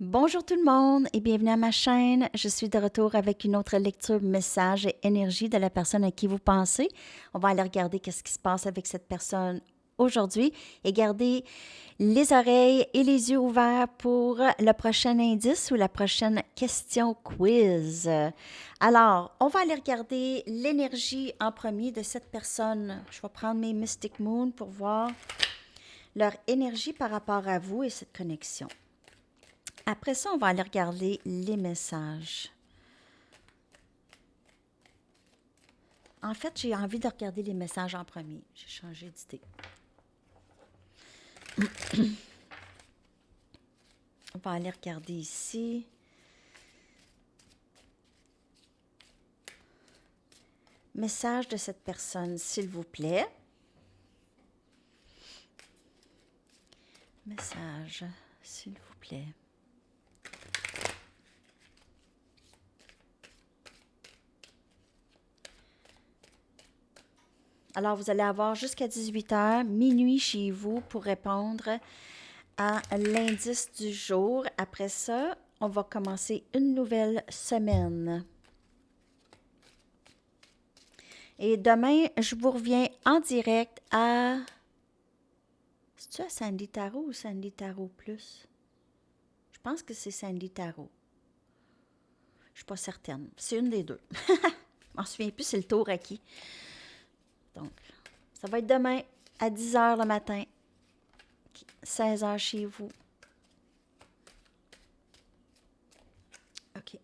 Bonjour tout le monde et bienvenue à ma chaîne. Je suis de retour avec une autre lecture, message et énergie de la personne à qui vous pensez. On va aller regarder qu'est-ce qui se passe avec cette personne aujourd'hui et garder les oreilles et les yeux ouverts pour le prochain indice ou la prochaine question quiz. Alors, on va aller regarder l'énergie en premier de cette personne. Je vais prendre mes Mystic Moon pour voir leur énergie par rapport à vous et cette connexion. Après ça, on va aller regarder les messages. En fait, j'ai envie de regarder les messages en premier. J'ai changé d'idée. On va aller regarder ici. Message de cette personne, s'il vous plaît. Message, s'il vous plaît. Alors, vous allez avoir jusqu'à 18 h, minuit chez vous, pour répondre à l'indice du jour. Après ça, on va commencer une nouvelle semaine. Et demain, je vous reviens en direct à... C'est-tu à Sandy Tarot ou Sandy Tarot Plus? Je pense que c'est Sandy Tarot. Je ne suis pas certaine. C'est une des deux. Je m'en souviens plus, c'est le tour à qui. Donc, ça va être demain à 10 h le matin, 16 h chez vous. OK.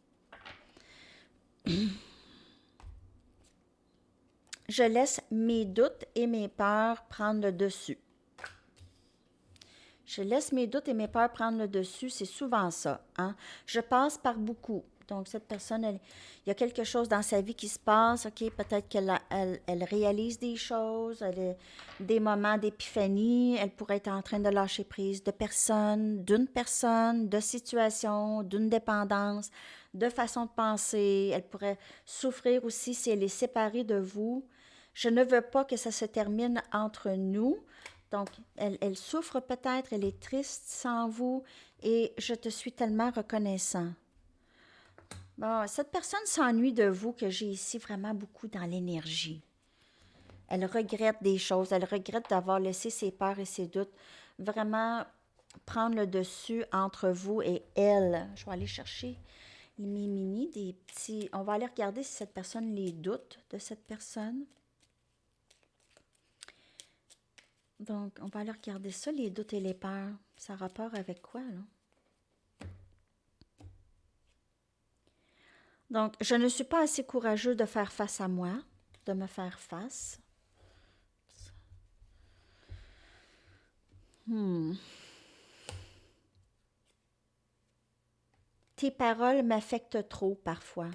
Je laisse mes doutes et mes peurs prendre le dessus. Je laisse mes doutes et mes peurs prendre le dessus, c'est souvent ça. Hein? Je passe par beaucoup. Donc, cette personne, il y a quelque chose dans sa vie qui se passe, OK? Peut-être qu'elle réalise des choses, elle a des moments d'épiphanie, elle pourrait être en train de lâcher prise de personne, de situation, d'une dépendance, de façon de penser. Elle pourrait souffrir aussi si elle est séparée de vous. Je ne veux pas que ça se termine entre nous. Donc, elle souffre peut-être, elle est triste sans vous et je te suis tellement reconnaissant. Bon, cette personne s'ennuie de vous que j'ai ici vraiment beaucoup dans l'énergie. Elle regrette des choses, elle regrette d'avoir laissé ses peurs et ses doutes vraiment prendre le dessus entre vous et elle. Je vais aller chercher mes mini, des petits... On va aller regarder si cette personne les doute de cette personne. Donc, on va aller regarder ça, les doutes et les peurs. Ça a rapport avec quoi, là? Donc, je ne suis pas assez courageux de faire face à moi, de me faire face. Tes paroles m'affectent trop parfois.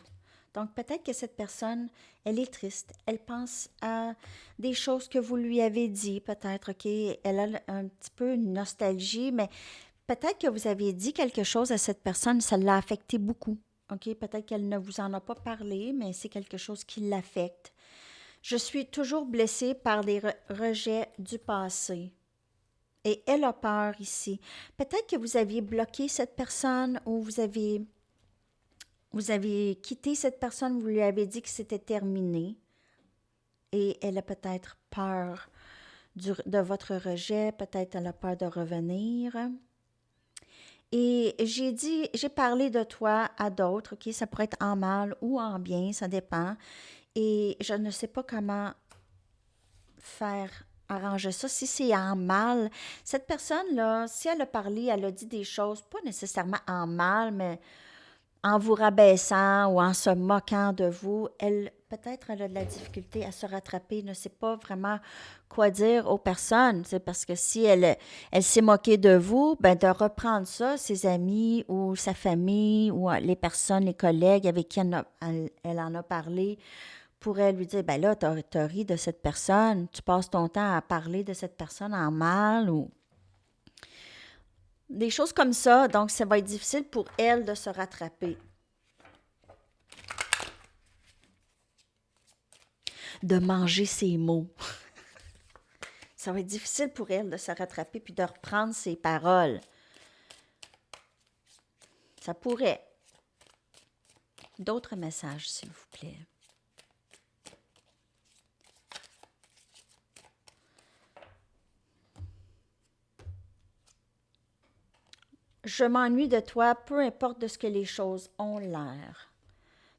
Donc, peut-être que cette personne, elle est triste. Elle pense à des choses que vous lui avez dit, peut-être, OK? Elle a un petit peu une nostalgie, mais peut-être que vous avez dit quelque chose à cette personne, ça l'a affecté beaucoup. OK? Peut-être qu'elle ne vous en a pas parlé, mais c'est quelque chose qui l'affecte. Je suis toujours blessée par des rejets du passé. Et elle a peur ici. Peut-être que vous aviez bloqué cette personne ou vous avez quitté cette personne, vous lui avez dit que c'était terminé. Et elle a peut-être peur de votre rejet, peut-être elle a peur de revenir. Et j'ai parlé de toi à d'autres, OK? Ça pourrait être en mal ou en bien, ça dépend. Et je ne sais pas comment faire arranger ça. Si c'est en mal, cette personne-là, si elle a parlé, elle a dit des choses, pas nécessairement en mal, mais en vous rabaissant ou en se moquant de vous, peut-être elle a de la difficulté à se rattraper, ne sait pas vraiment quoi dire aux personnes. C'est parce que si elle s'est moquée de vous, ben de reprendre ça, ses amis ou sa famille ou les personnes, les collègues avec qui elle en a parlé, pourraient lui dire, ben là, t'as ri de cette personne, tu passes ton temps à parler de cette personne en mal ou des choses comme ça. Donc, ça va être difficile pour elle de se rattraper. De manger ses mots. Ça va être difficile pour elle de se rattraper puis de reprendre ses paroles. Ça pourrait. D'autres messages, s'il vous plaît. Je m'ennuie de toi, peu importe de ce que les choses ont l'air.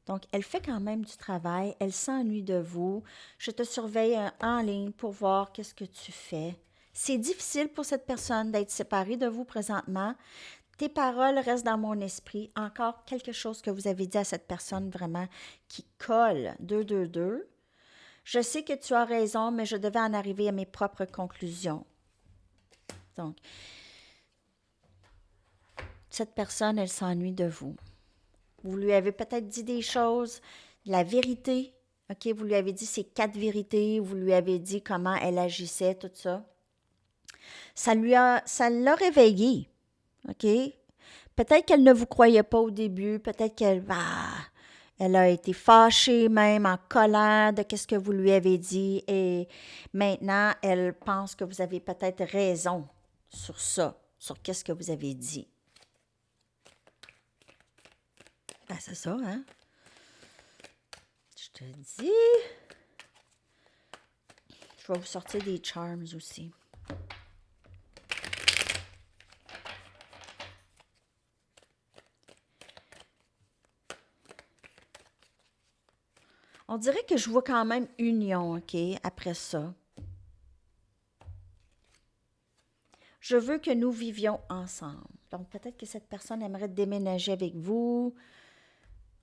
Donc, elle fait quand même du travail, elle s'ennuie de vous. Je te surveille en ligne pour voir qu'est-ce que tu fais. C'est difficile pour cette personne d'être séparée de vous présentement. Tes paroles restent dans mon esprit. Encore quelque chose que vous avez dit à cette personne vraiment qui colle. 2. Je sais que tu as raison, mais je devais en arriver à mes propres conclusions. Donc, cette personne, elle s'ennuie de vous. Vous lui avez peut-être dit des choses, la vérité, OK? Vous lui avez dit ces 4 vérités, vous lui avez dit comment elle agissait, tout ça. Ça l'a réveillée, OK? Peut-être qu'elle ne vous croyait pas au début, peut-être elle a été fâchée même, en colère de ce que vous lui avez dit et maintenant, elle pense que vous avez peut-être raison sur ça, sur qu'est-ce que vous avez dit. Ben, c'est ça, hein? Je te dis. Je vais vous sortir des charms aussi. On dirait que je vois quand même union, OK, après ça. Je veux que nous vivions ensemble. Donc, peut-être que cette personne aimerait déménager avec vous.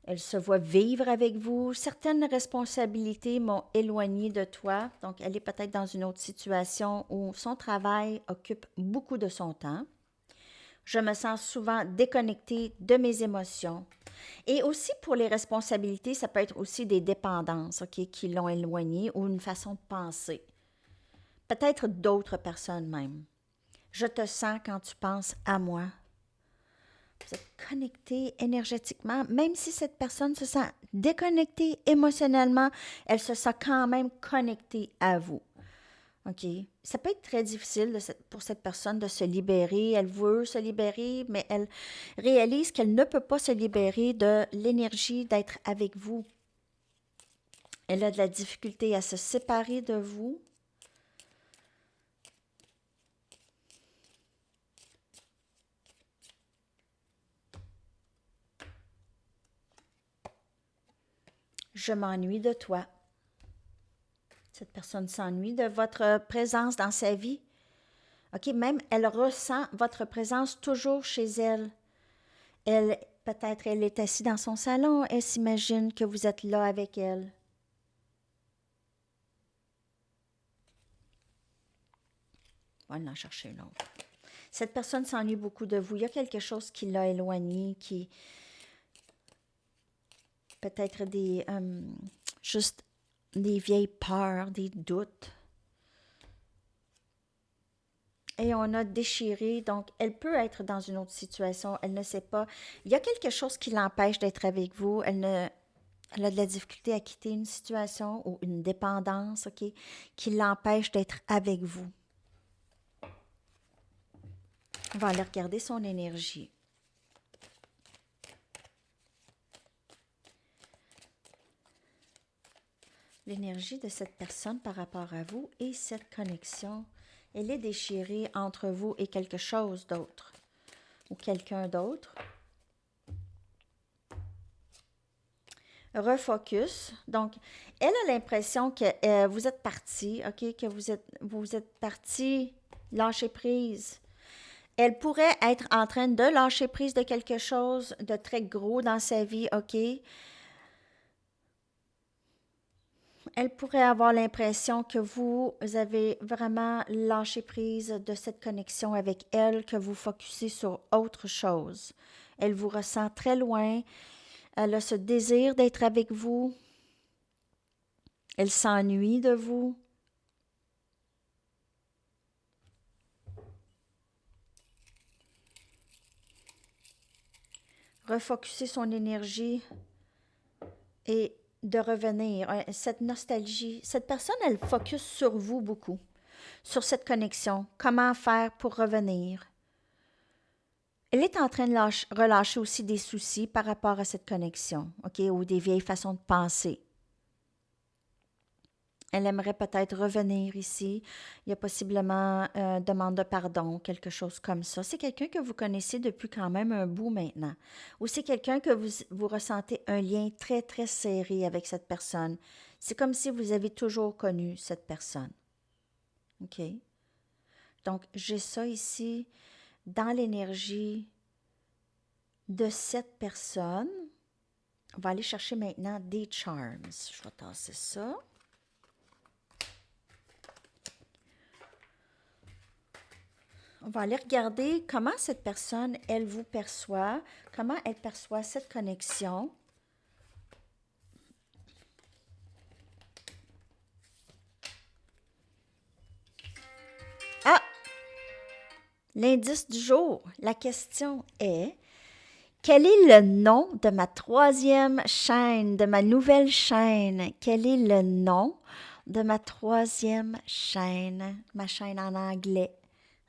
Elle se voit vivre avec vous. Certaines responsabilités m'ont éloignée de toi. Donc, elle est peut-être dans une autre situation où son travail occupe beaucoup de son temps. Je me sens souvent déconnectée de mes émotions. Et aussi pour les responsabilités, ça peut être aussi des dépendances, OK, qui l'ont éloignée ou une façon de penser. Peut-être d'autres personnes même. Je te sens quand tu penses à moi. Vous êtes connecté énergétiquement, même si cette personne se sent déconnectée émotionnellement, elle se sent quand même connectée à vous. OK? Ça peut être très difficile pour cette personne de se libérer. Elle veut se libérer, mais elle réalise qu'elle ne peut pas se libérer de l'énergie d'être avec vous. Elle a de la difficulté à se séparer de vous. Je m'ennuie de toi. Cette personne s'ennuie de votre présence dans sa vie. OK, même elle ressent votre présence toujours chez elle. Peut-être elle est assise dans son salon, elle s'imagine que vous êtes là avec elle. On va en chercher une autre. Cette personne s'ennuie beaucoup de vous. Il y a quelque chose qui l'a éloigné, qui peut-être juste des vieilles peurs, des doutes. Et on a déchiré, donc elle peut être dans une autre situation, elle ne sait pas. Il y a quelque chose qui l'empêche d'être avec vous. Elle a de la difficulté à quitter une situation ou une dépendance, OK, qui l'empêche d'être avec vous. On va aller regarder son énergie. L'énergie de cette personne par rapport à vous et cette connexion, elle est déchirée entre vous et quelque chose d'autre ou quelqu'un d'autre. Refocus. Donc, elle a l'impression que vous êtes parti, OK, que vous êtes parti lâcher prise. Elle pourrait être en train de lâcher prise de quelque chose de très gros dans sa vie, OK? Elle pourrait avoir l'impression que vous avez vraiment lâché prise de cette connexion avec elle, que vous focussez sur autre chose. Elle vous ressent très loin. Elle a ce désir d'être avec vous. Elle s'ennuie de vous. Refocuser son énergie et de revenir. Cette nostalgie, cette personne, elle focus sur vous beaucoup, sur cette connexion. Comment faire pour revenir? Elle est en train de relâcher aussi des soucis par rapport à cette connexion, OK, ou des vieilles façons de penser. Elle aimerait peut-être revenir ici. Il y a possiblement demande de pardon, quelque chose comme ça. C'est quelqu'un que vous connaissez depuis quand même un bout maintenant. Ou c'est quelqu'un que vous ressentez un lien très, très serré avec cette personne. C'est comme si vous avez toujours connu cette personne. OK? Donc, j'ai ça ici dans l'énergie de cette personne. On va aller chercher maintenant des charms. Je vais tasser ça. On va aller regarder comment cette personne, elle vous perçoit, comment elle perçoit cette connexion. Ah! L'indice du jour. La question est, quel est le nom de ma troisième chaîne, de ma nouvelle chaîne? Quel est le nom de ma troisième chaîne, ma chaîne en anglais?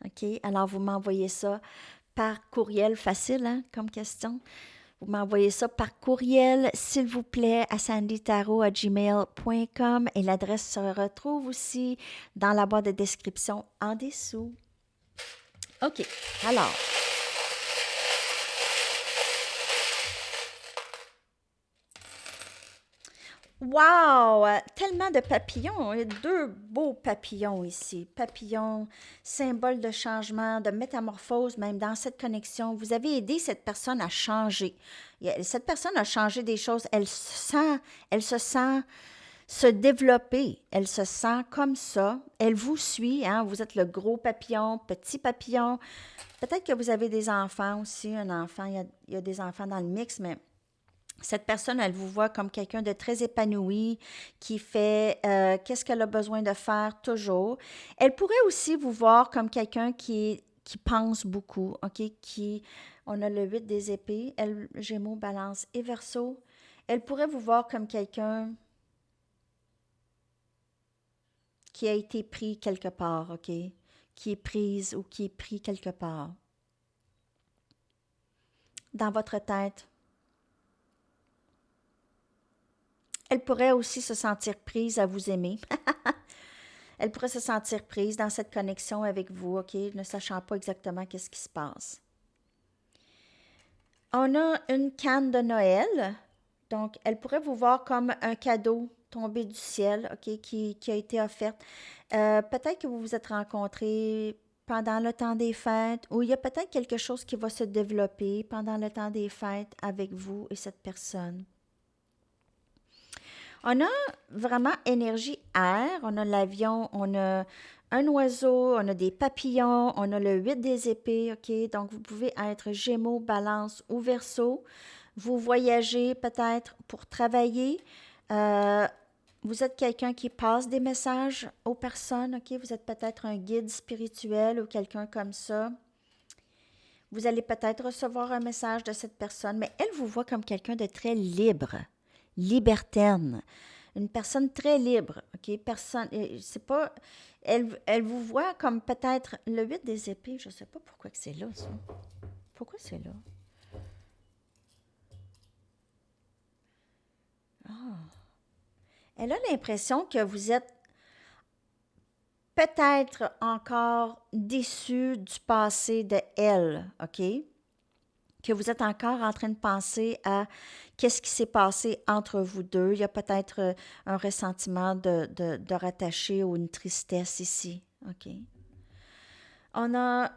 OK? Alors, vous m'envoyez ça par courriel, facile hein, comme question. Vous m'envoyez ça par courriel, s'il vous plaît, à sandytarot@gmail.com et l'adresse se retrouve aussi dans la boîte de description en dessous. OK, alors, wow! Tellement de papillons. Il y a deux beaux papillons ici. Papillons, symbole de changement, de métamorphose, même dans cette connexion. Vous avez aidé cette personne à changer. Cette personne a changé des choses. Elle se sent se développer. Elle se sent comme ça. Elle vous suit. Hein? Vous êtes le gros papillon, petit papillon. Peut-être que vous avez des enfants aussi. Un enfant, il y a des enfants dans le mix, mais cette personne, elle vous voit comme quelqu'un de très épanoui, qui fait qu'est-ce qu'elle a besoin de faire toujours. Elle pourrait aussi vous voir comme quelqu'un qui pense beaucoup, OK? On a le 8 des épées, elle, Gémeaux, Balance et Verseau. Elle pourrait vous voir comme quelqu'un qui a été pris quelque part, OK? Qui est prise ou qui est pris quelque part. Dans votre tête. Elle pourrait aussi se sentir prise à vous aimer. Elle pourrait se sentir prise dans cette connexion avec vous, OK, ne sachant pas exactement qu'est-ce qui se passe. On a une canne de Noël. Donc, elle pourrait vous voir comme un cadeau tombé du ciel, OK, qui a été offert. Peut-être que vous vous êtes rencontrés pendant le temps des fêtes ou il y a peut-être quelque chose qui va se développer pendant le temps des fêtes avec vous et cette personne. On a vraiment énergie air, on a l'avion, on a un oiseau, on a des papillons, on a le 8 des épées, OK? Donc, vous pouvez être Gémeaux, Balance ou Verseau. Vous voyagez peut-être pour travailler. Euh, vous êtes quelqu'un qui passe des messages aux personnes, OK? Vous êtes peut-être un guide spirituel ou quelqu'un comme ça. Vous allez peut-être recevoir un message de cette personne, mais elle vous voit comme quelqu'un de très libre, libertaine, une personne très libre, OK? Personne, c'est pas, elle vous voit comme peut-être le 8 des épées, je sais pas pourquoi que c'est là, ça. Pourquoi c'est là? Elle a l'impression que vous êtes peut-être encore déçu du passé de elle, OK? Que vous êtes encore en train de penser à qu'est-ce qui s'est passé entre vous deux. Il y a peut-être un ressentiment de rattacher ou une tristesse ici. OK. On a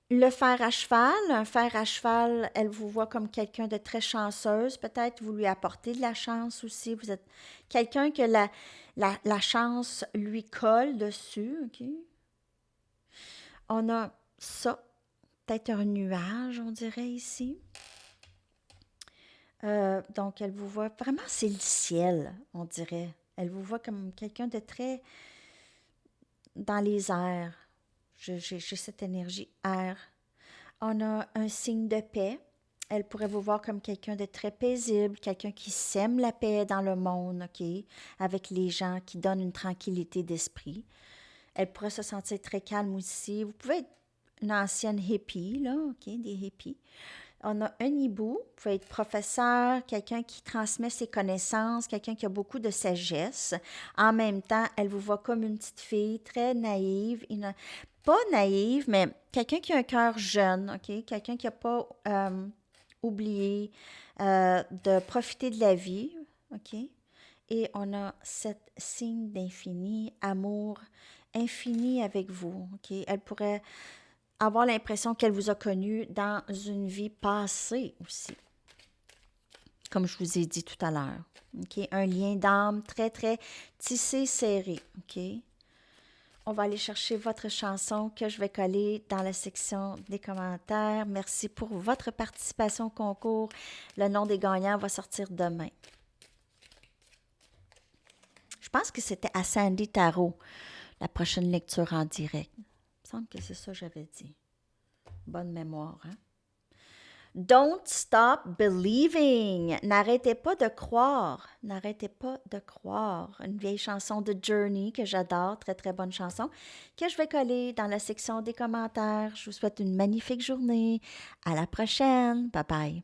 le fer à cheval. Un fer à cheval, elle vous voit comme quelqu'un de très chanceuse. Peut-être vous lui apportez de la chance aussi. Vous êtes quelqu'un que la chance lui colle dessus. OK. On a ça. Peut-être un nuage, on dirait ici. Donc, elle vous voit vraiment, c'est le ciel, on dirait. Elle vous voit comme quelqu'un de très dans les airs. J'ai cette énergie air. On a un signe de paix. Elle pourrait vous voir comme quelqu'un de très paisible, quelqu'un qui sème la paix dans le monde, OK, avec les gens, qui donne une tranquillité d'esprit. Elle pourrait se sentir très calme aussi. Vous pouvez être une ancienne hippie, là, OK, des hippies. On a un hibou, peut être professeur, quelqu'un qui transmet ses connaissances, quelqu'un qui a beaucoup de sagesse. En même temps, elle vous voit comme une petite fille très naïve, pas naïve, mais quelqu'un qui a un cœur jeune, OK? Quelqu'un qui n'a pas oublié de profiter de la vie, OK? Et on a cette signe d'infini, amour infini avec vous, OK? Elle pourrait avoir l'impression qu'elle vous a connu dans une vie passée aussi, comme je vous ai dit tout à l'heure. OK? Un lien d'âme très, très tissé, serré. OK? On va aller chercher votre chanson que je vais coller dans la section des commentaires. Merci pour votre participation au concours. Le nom des gagnants va sortir demain. Je pense que c'était à Sandy Tarot, la prochaine lecture en direct. Il me semble que c'est ça que j'avais dit. Bonne mémoire, hein? Don't stop believing. N'arrêtez pas de croire. N'arrêtez pas de croire. Une vieille chanson de Journey que j'adore, très très bonne chanson, que je vais coller dans la section des commentaires. Je vous souhaite une magnifique journée. À la prochaine. Bye bye.